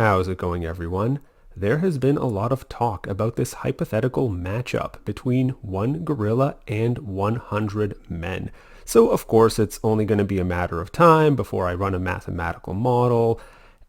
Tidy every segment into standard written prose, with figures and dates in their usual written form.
How's it going, everyone? There has been a lot of talk about this hypothetical matchup between one gorilla and 100 men. So of course it's only going to be a matter of time before I run a mathematical model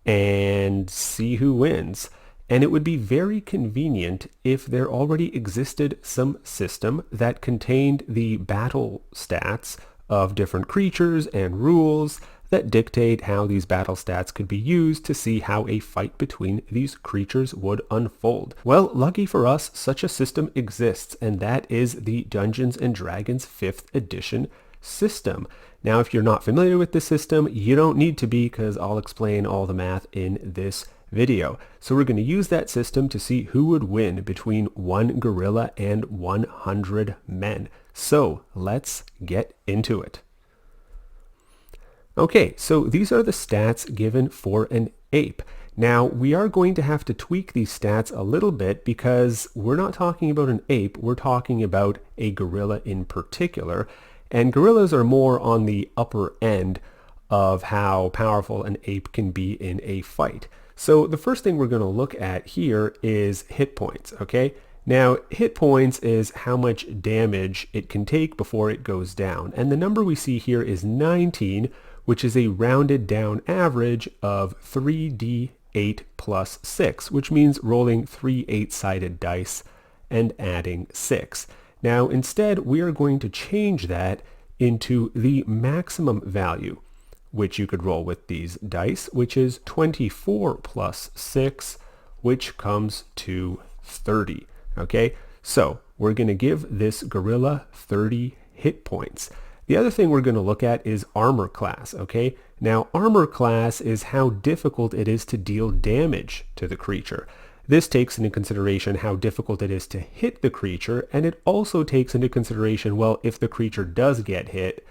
and see who wins. And it would be very convenient if there already existed some system that contained the battle stats of different creatures and rules that dictate how these battle stats could be used to see how a fight between these creatures would unfold. Well, lucky for us, such a system exists, and that is the Dungeons & Dragons 5th edition system. Now, if you're not familiar with this system, you don't need to be, because I'll explain all the math in this video. So we're going to use that system to see who would win between one gorilla and 100 men. So let's get into it. Okay, so these are the stats given for an ape. Now, we are going to have to tweak these stats a little bit because we're not talking about an ape, we're talking about a gorilla in particular. And gorillas are more on the upper end of how powerful an ape can be in a fight. So the first thing we're going to look at here is hit points, okay? Now, hit points is how much damage it can take before it goes down. And the number we see here is 19, which is a rounded down average of 3d8 plus 6, which means rolling 3 8-sided dice and adding 6. Now, instead, we are going to change that into the maximum value, which you could roll with these dice, which is 24 plus 6, which comes to 30. Okay, so we're going to give this gorilla 30 hit points. The other thing we're going to look at is armor class, okay? Now, armor class is how difficult it is to deal damage to the creature. This takes into consideration how difficult it is to hit the creature, and it also takes into consideration, well, if the creature does get hit,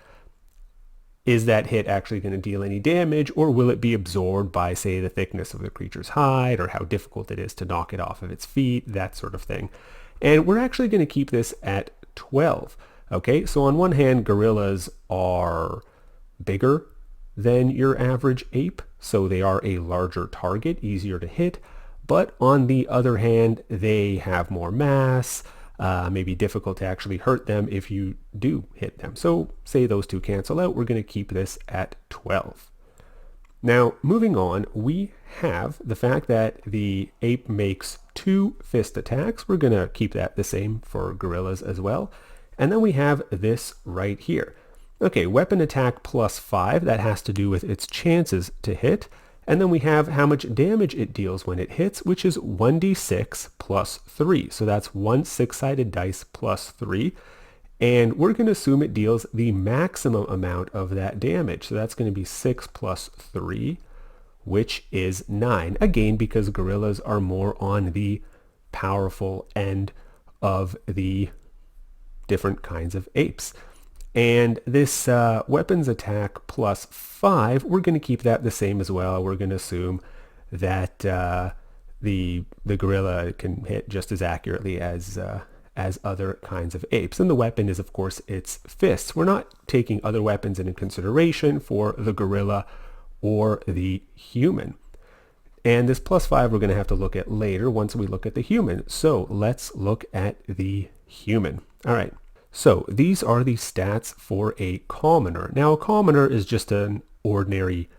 is that hit actually going to deal any damage, or will it be absorbed by, say, the thickness of the creature's hide, or how difficult it is to knock it off of its feet, that sort of thing. And we're actually going to keep this at 12. Okay, so on one hand, gorillas are bigger than your average ape, so they are a larger target, easier to hit. But on the other hand, they have more mass, may be difficult to actually hurt them if you do hit them. So say those two cancel out, we're going to keep this at 12. Now, moving on, we have the fact that the ape makes 2 fist attacks. We're going to keep that the same for gorillas as well. And then we have this right here. Okay, weapon attack plus 5, that has to do with its chances to hit. And then we have how much damage it deals when it hits, which is 1d6 plus 3. So that's 1 6-sided dice plus 3. And we're going to assume it deals the maximum amount of that damage. So that's going to be 6 plus 3, which is 9. Again, because gorillas are more on the powerful end of the different kinds of apes. And this weapons attack plus 5, we're going to keep that the same as well. We're going to assume that the gorilla can hit just as accurately as other kinds of apes. And the weapon is, of course, its fists. We're not taking other weapons into consideration for the gorilla or the human. And this plus 5 we're going to have to look at later once we look at the human. So let's look at the human. All right. So these are the stats for a commoner. Now, a commoner is just an ordinary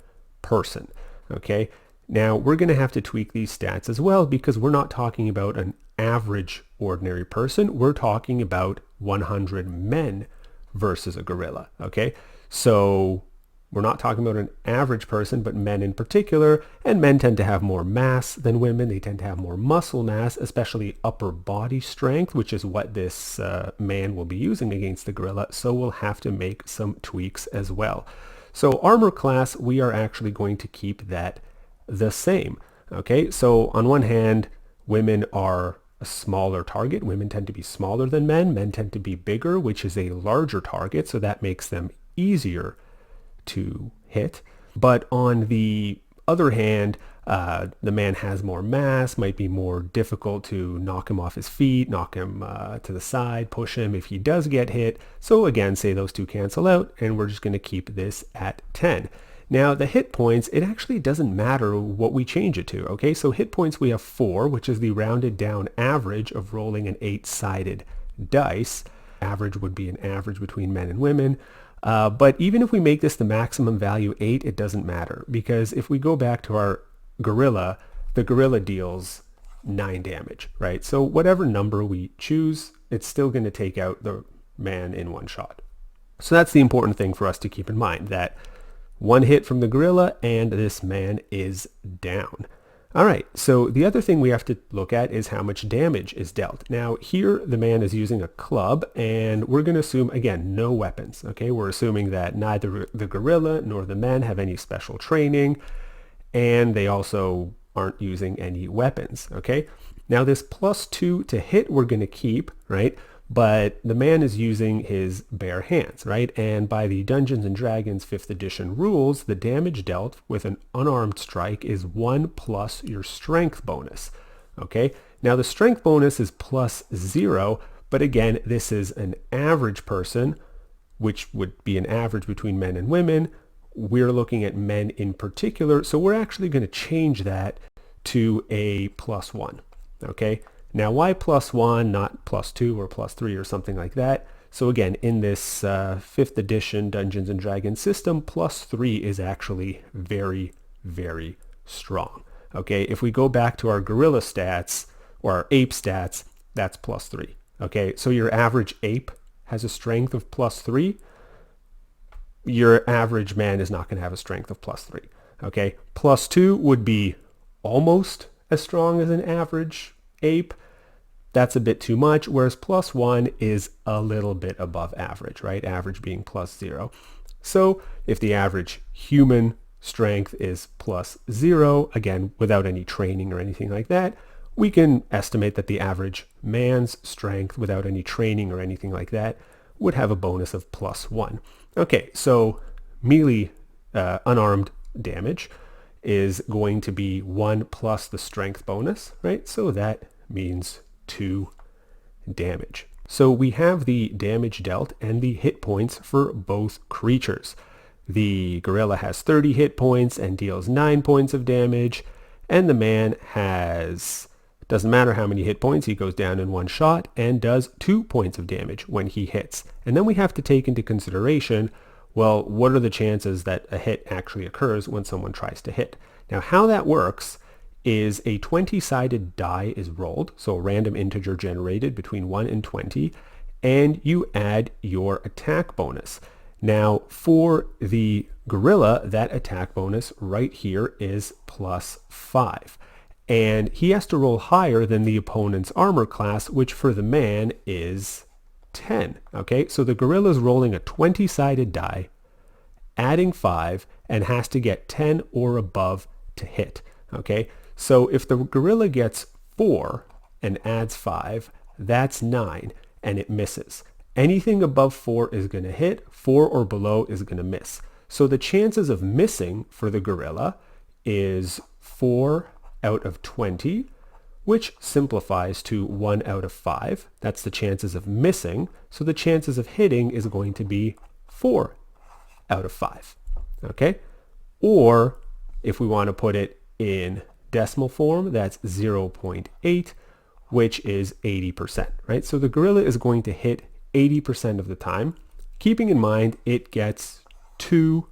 person, okay? Now, we're going to have to tweak these stats as well because we're not talking about an average ordinary person. We're talking about 100 men versus a gorilla, okay? So we're not talking about an average person, but men in particular, and men tend to have more mass than women. They tend to have more muscle mass, especially upper body strength, which is what this man will be using against the gorilla. So we'll have to make some tweaks as well. So armor class, we are actually going to keep that the same. Okay, so on one hand, women are a smaller target. Women tend to be smaller than men. Men tend to be bigger, which is a larger target. So that makes them easier to hit. But on the other hand, the man has more mass, might be more difficult to knock him off his feet, knock him to the side, push him if he does get hit. So again, say those two cancel out, and we're just going to keep this at 10. Now the hit points, it actually doesn't matter what we change it to, okay? So hit points we have 4, which is the rounded down average of rolling an 8-sided dice. Average would be an average between men and women. But even if we make this the maximum value 8, it doesn't matter, because if we go back to our gorilla, the gorilla deals 9 damage, right? So whatever number we choose, it's still going to take out the man in one shot. So that's the important thing for us to keep in mind, that one hit from the gorilla and this man is down. All right, so the other thing we have to look at is how much damage is dealt. Now here the man is using a club, and we're going to assume, again, no weapons. Okay, we're assuming that neither the gorilla nor the men have any special training, and they also aren't using any weapons. Okay, now this +2 to hit we're going to keep, right? But the man is using his bare hands, right? And by the Dungeons & Dragons 5th edition rules, the damage dealt with an unarmed strike is 1 plus your strength bonus, okay? Now the strength bonus is +0, but again, this is an average person, which would be an average between men and women. We're looking at men in particular, so we're actually going to change that to a +1, okay? Now, why +1, not +2 or +3 or something like that? So again, in this 5th edition Dungeons & Dragons system, +3 is actually very, very strong. Okay, if we go back to our gorilla stats or our ape stats, that's +3. Okay, so your average ape has a strength of +3. Your average man is not going to have a strength of +3. Okay, +2 would be almost as strong as an average ape. That's a bit too much, whereas +1 is a little bit above average, right? Average being +0. So if the average human strength is +0, again, without any training or anything like that, we can estimate that the average man's strength without any training or anything like that would have a bonus of +1. Okay, so melee unarmed damage is going to be 1 plus the strength bonus, right? So that means 2 damage. So we have the damage dealt and the hit points for both creatures. The gorilla has 30 hit points and deals 9 points of damage, and the man has, doesn't matter how many hit points, he goes down in one shot and does 2 points of damage when he hits. And then we have to take into consideration, well, what are the chances that a hit actually occurs when someone tries to hit? Now how that works is a 20-sided die is rolled, so a random integer generated between 1 and 20, and you add your attack bonus. Now for the gorilla, that attack bonus right here is +5. And he has to roll higher than the opponent's armor class, which for the man is 10. Okay, so the gorilla is rolling a 20-sided die, adding 5, and has to get 10 or above to hit. Okay, so if the gorilla gets 4 and adds 5, that's 9, and it misses. Anything above 4 is going to hit, 4 or below is going to miss. So the chances of missing for the gorilla is 4 out of 20, which simplifies to 1 out of 5. That's the chances of missing. So the chances of hitting is going to be 4 out of 5. Okay? Or if we want to put it in decimal form, that's 0.8, which is 80%, right? So the gorilla is going to hit 80% of the time, keeping in mind it gets 2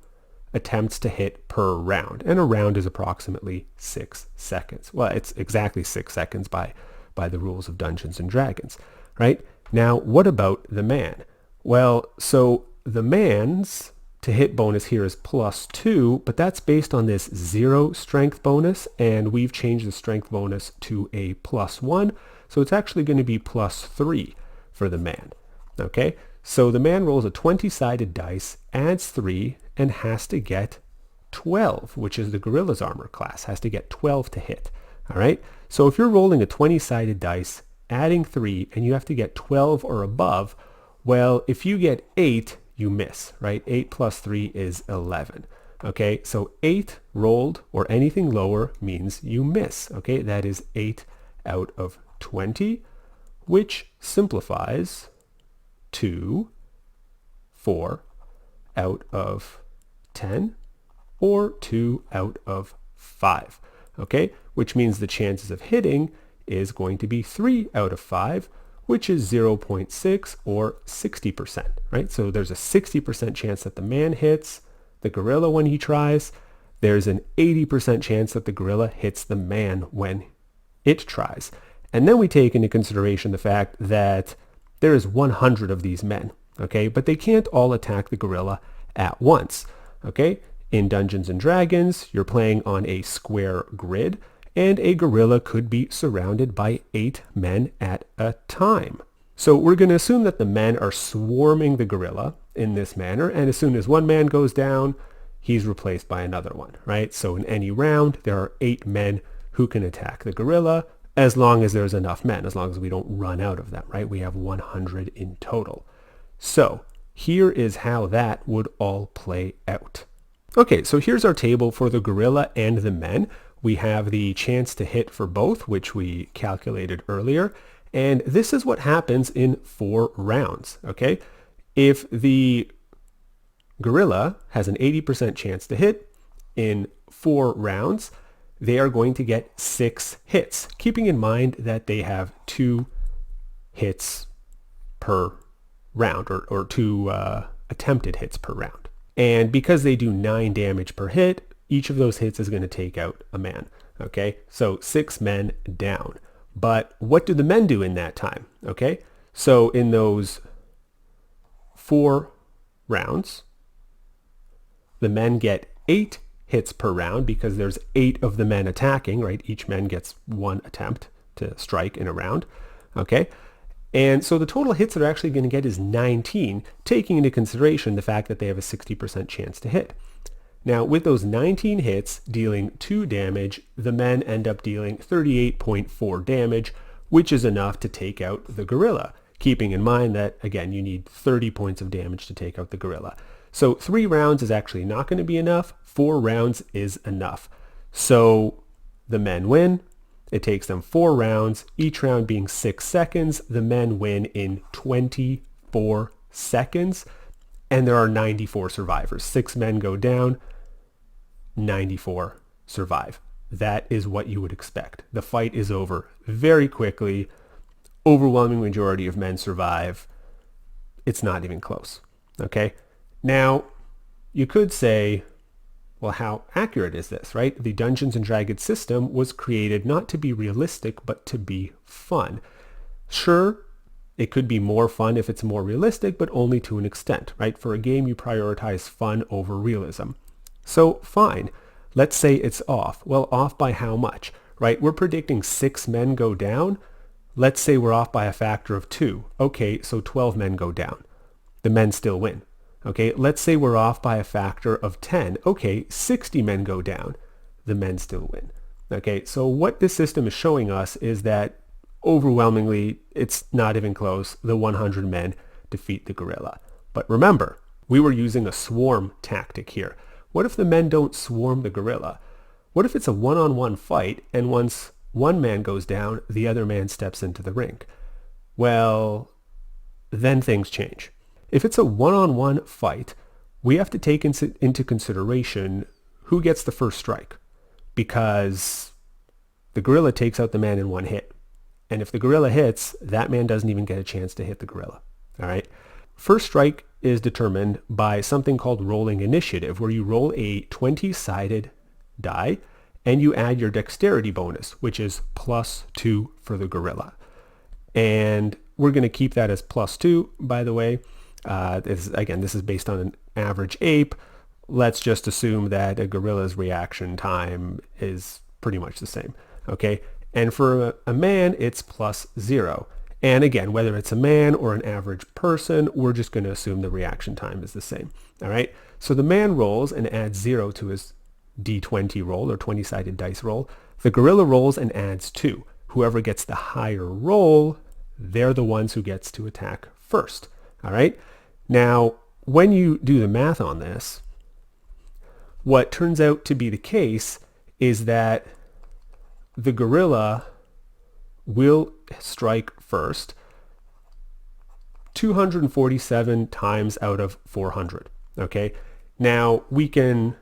attempts to hit per round, and a round is approximately 6 seconds. Well, it's exactly 6 seconds by the rules of Dungeons and Dragons, right? Now, what about the man? Well, so the man's to hit bonus here is +2, but that's based on this 0 strength bonus, and we've changed the strength bonus to a +1, so it's actually going to be +3 for the man. Okay, so the man rolls a 20-sided dice, adds 3, and has to get 12, which is the gorilla's armor class, has to get 12 to hit. All right, so if you're rolling a 20-sided dice, adding 3, and you have to get 12 or above, well, if you get 8, you miss, right? 8 plus 3 is 11. Okay, so 8 rolled or anything lower means you miss. Okay, that is 8 out of 20, which simplifies to 4 out of 10, or 2 out of 5, okay? Which means the chances of hitting is going to be 3 out of 5, which is 0.6 or 60%, right? So there's a 60% chance that the man hits the gorilla when he tries. There's an 80% chance that the gorilla hits the man when it tries. And then we take into consideration the fact that there is 100 of these men, okay? But they can't all attack the gorilla at once, okay? In Dungeons and Dragons, you're playing on a square grid, and a gorilla could be surrounded by 8 men at a time. So we're going to assume that the men are swarming the gorilla in this manner, and as soon as one man goes down, he's replaced by another one, right? So in any round, there are 8 men who can attack the gorilla, as long as there's enough men, as long as we don't run out of them, right? We have 100 in total. So here is how that would all play out. Okay, so here's our table for the gorilla and the men. We have the chance to hit for both, which we calculated earlier. And this is what happens in 4 rounds, okay? If the gorilla has an 80% chance to hit in 4 rounds, they are going to get 6 hits, keeping in mind that they have 2 hits per round, or 2 attempted hits per round. And because they do 9 damage per hit, each of those hits is going to take out a man, okay? So 6 men down. But what do the men do in that time, okay? So in those 4 rounds, the men get 8 hits per round because there's 8 of the men attacking, right? Each man gets 1 attempt to strike in a round, okay? And so the total hits they're actually going to get is 19, taking into consideration the fact that they have a 60% chance to hit. Now, with those 19 hits dealing 2 damage, the men end up dealing 38.4 damage, which is enough to take out the gorilla, keeping in mind that, again, you need 30 points of damage to take out the gorilla. So 3 rounds is actually not going to be enough. 4 rounds is enough. So the men win. It takes them 4 rounds, each round being 6 seconds. The men win in 24 seconds. And there are 94 survivors. 6 men go down, 94 survive. That is what you would expect. The fight is over very quickly. Overwhelming majority of men survive. It's not even close, okay? Now, you could say, well, how accurate is this, right? The Dungeons and Dragons system was created not to be realistic, but to be fun. Sure, it could be more fun if it's more realistic, but only to an extent, right? For a game, you prioritize fun over realism. So fine, let's say it's off. Well, off by how much, right? We're predicting 6 men go down. Let's say we're off by a factor of 2. Okay, so 12 men go down. The men still win. Okay, let's say we're off by a factor of 10. Okay, 60 men go down. The men still win. Okay, so what this system is showing us is that overwhelmingly, it's not even close. The 100 men defeat the gorilla. But remember, we were using a swarm tactic here. What if the men don't swarm the gorilla? What if it's a one-on-one fight, and once one man goes down, the other man steps into the ring? Well, then things change. If it's a one-on-one fight, we have to take into consideration who gets the first strike, because the gorilla takes out the man in one hit. And if the gorilla hits, that man doesn't even get a chance to hit the gorilla. All right. First strike is determined by something called rolling initiative, where you roll a 20-sided die and you add your dexterity bonus, which is +2 for the gorilla. And we're going to keep that as +2, by the way. This is based on an average ape. Let's just assume that a gorilla's reaction time is pretty much the same. Okay. And for a man, it's +0. And again, whether it's a man or an average person, we're just going to assume the reaction time is the same. All right. So the man rolls and adds 0 to his D20 roll, or 20-sided dice roll. The gorilla rolls and adds 2. Whoever gets the higher roll, they're the ones who gets to attack first. All right. Now, when you do the math on this, what turns out to be the case is that the gorilla will strike first 247 times out of 400. Okay. Now we can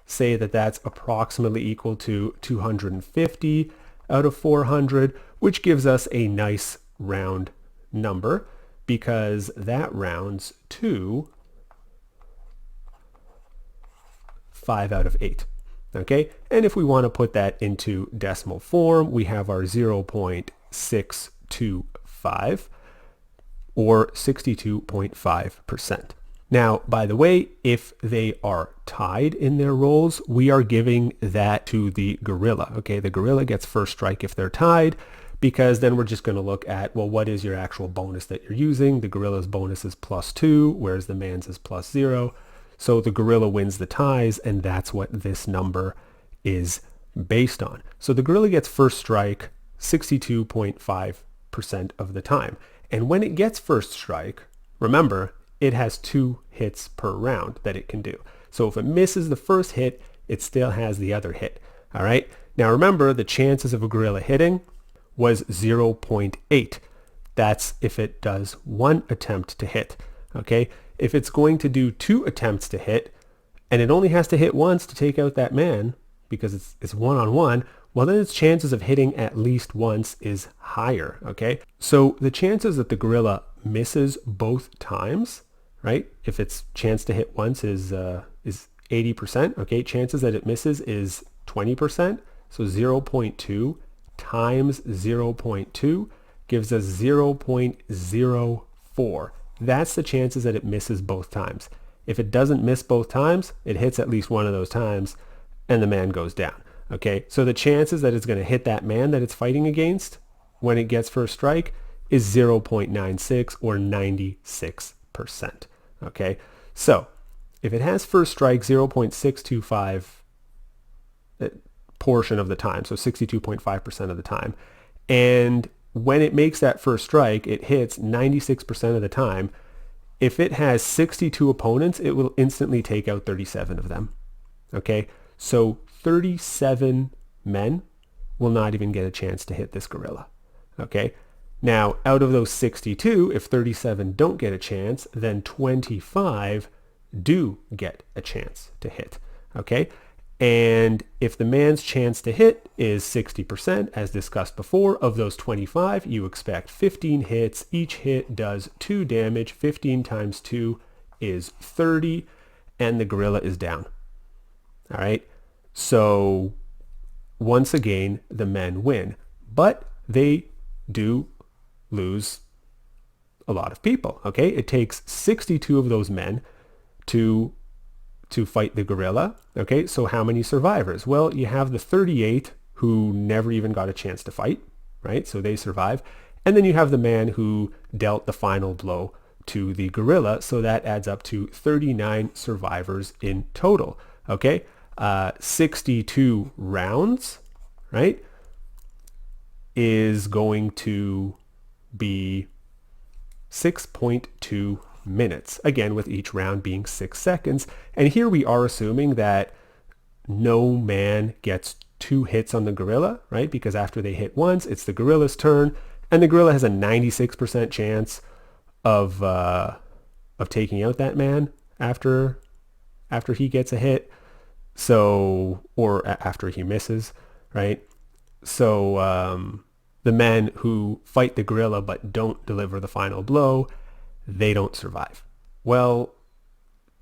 say that that's approximately equal to 250 out of 400, which gives us a nice round number because that rounds to 5 out of 8. Okay, and if we want to put that into decimal form, we have our 0.625 or 62.5%. Now, by the way, if they are tied in their rolls, we are giving that to the gorilla. Okay, the gorilla gets first strike if they're tied, because then we're just going to look at, well, what is your actual bonus that you're using? The gorilla's bonus is +2, whereas the man's is +0. So the gorilla wins the ties, and that's what this number is based on. So the gorilla gets first strike 62.5% of the time. And when it gets first strike, remember, it has 2 hits per round that it can do. So if it misses the first hit, it still has the other hit. All right. Now remember, the chances of a gorilla hitting was 0.8. That's if it does 1 attempt to hit. Okay. If it's going to do 2 attempts to hit, and it only has to hit once to take out that man, because it's one-on-one, well, then its chances of hitting at least once is higher. Okay. So the chances that the gorilla misses both times, right? If its chance to hit once is 80%, okay, chances that it misses is 20%. So 0.2 times 0.2 gives us 0.04. That's the chances that it misses both times. If it doesn't miss both times, it hits at least one of those times and the man goes down. Okay, so the chances that it's going to hit that man that it's fighting against when it gets first strike is 0.96 or 96%. Okay, so if it has first strike 0.625 portion of the time, so 62.5% of the time, and when it makes that first strike, it hits 96% of the time. If it has 62 opponents, it will instantly take out 37 of them. Okay, so 37 men will not even get a chance to hit this gorilla. Okay, now out of those 62, if 37 don't get a chance, then 25 do get a chance to hit. Okay, and if the man's chance to hit is 60%, as discussed before, of those 25, you expect 15 hits. Each hit does 2 damage. 15 times 2 is 30, and the gorilla is down. All right. So once again, the men win, but they do lose a lot of people. Okay. It takes 62 of those men to fight the gorilla. Okay. So how many survivors? Well, you have the 38 who never even got a chance to fight, right? So they survive. And then you have the man who dealt the final blow to the gorilla. So that adds up to 39 survivors in total. Okay. 62 rounds, right, is going to be 6.2 minutes, again with each round being 6 seconds. And here we are assuming that no man gets 2 hits on the gorilla, right, because after they hit once, it's the gorilla's turn, and the gorilla has a 96% chance of taking out that man after he gets a hit. So, or after he misses, right? So the men who fight the gorilla but don't deliver the final blow, they don't survive. Well,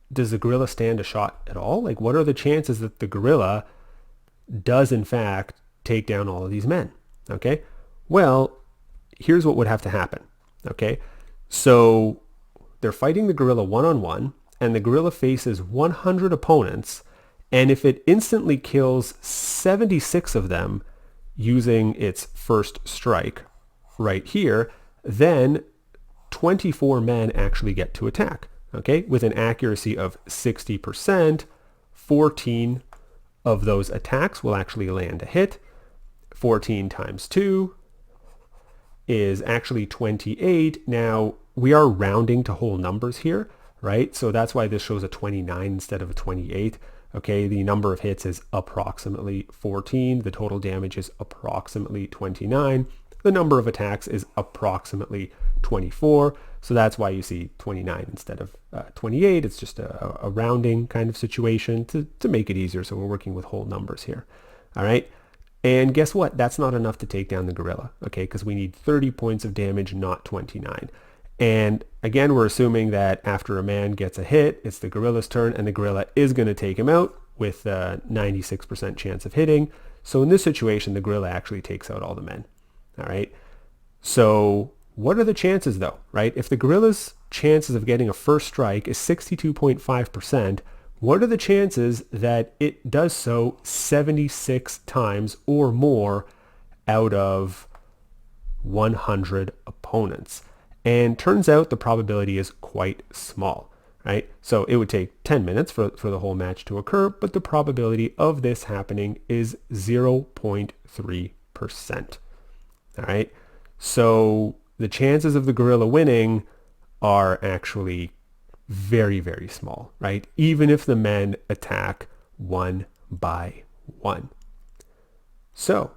does the gorilla stand a shot at all? Like, what are the chances that the gorilla does in fact take down all of these men? Okay, well, here's what would have to happen. Okay, so they're fighting the gorilla one-on-one, and the gorilla faces 100 opponents. And if it instantly kills 76 of them using its first strike right here, then 24 men actually get to attack. Okay, with an accuracy of 60%, 14 of those attacks will actually land a hit. 14 times 2 is actually 28. Now, we are rounding to whole numbers here, right? So that's why this shows a 29 instead of a 28. Okay, the number of hits is approximately 14. The total damage is approximately 29. The number of attacks is approximately 24. So that's why you see 29 instead of 28. It's just a rounding kind of situation to make it easier. So we're working with whole numbers here. All right. And guess what? That's not enough to take down the gorilla, okay? Because we need 30 points of damage, not 29. And again, we're assuming that after a man gets a hit, it's the gorilla's turn, and the gorilla is going to take him out with a 96% chance of hitting. So in this situation, the gorilla actually takes out all the men. All right. So what are the chances though, right? If the gorilla's chances of getting a first strike is 62.5%, what are the chances that it does so 76 times or more out of 100 opponents? And turns out the probability is quite small, right? So it would take 10 minutes for the whole match to occur, but the probability of this happening is 0.3%. All right. So the chances of the gorilla winning are actually very, very small, right? Even if the men attack one by one. So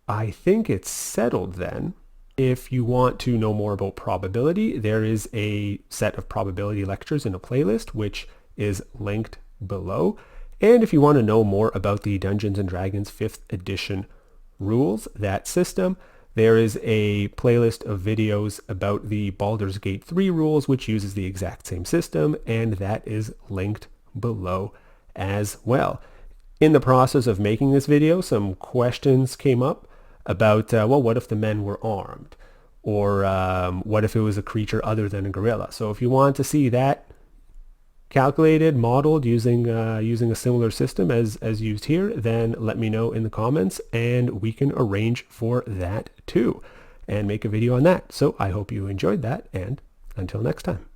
I think it's settled then. If you want to know more about probability, there is a set of probability lectures in a playlist, which is linked below. And if you want to know more about the Dungeons & Dragons 5th edition rules, that system, there is a playlist of videos about the Baldur's Gate 3 rules, which uses the exact same system, and that is linked below as well. In the process of making this video, some questions came up about, well, what if the men were armed? Or what if it was a creature other than a gorilla? So if you want to see that calculated, modeled using a similar system as used here, then let me know in the comments and we can arrange for that too and make a video on that. So I hope you enjoyed that, and until next time.